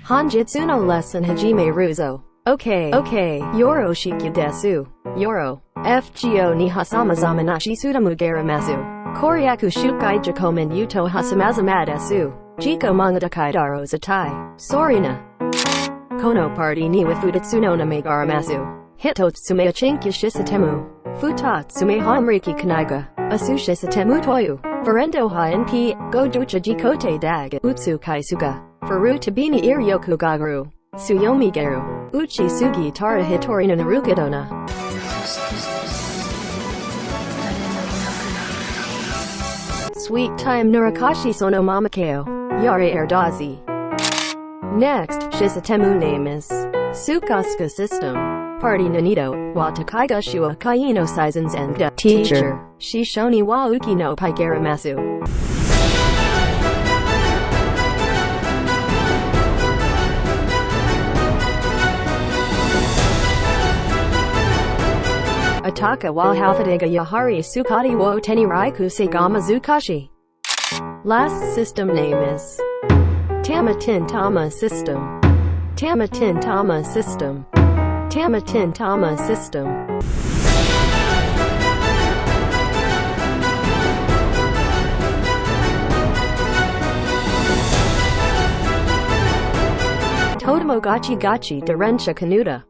Hanjitsu no lesson hajime ruzo. Okay, yoroshiku desu. Yoro. FGO ni hasamazama nashi sudamu garamasu. Koryaku shukai jakomen yuto hasamazama desu. Jiko manga dakaidaro zatai. Sorina. Kono party ni with futatsuno na megaramasu. Hitotsume achinkyu shisatemu. Futatsume hamriki kanaiga. Asusha satemu toyu. Verendo ha np. Go ducha jikote dag. Utsu kaisuga. Furu tabini iryoku gagaru. Tsuyomi geru. Uchi sugi tara hitori no narukadona. Sweet time nurakashi sono mamakeo. Yare erdazi. Next, shisatemu name is Sukasuka system. Party nanito, wa takaiga shua kaino seisons and ga teacher. Shishoni wa uki no paigaramasu. Ataka wa hafadega yahari sukati wo teniraiku segama zukashi. Last system name is Tamatin Tama system. Tamatin Tama system. Tamatin Tama system. Totemogachi gachi Derensha Kanuta.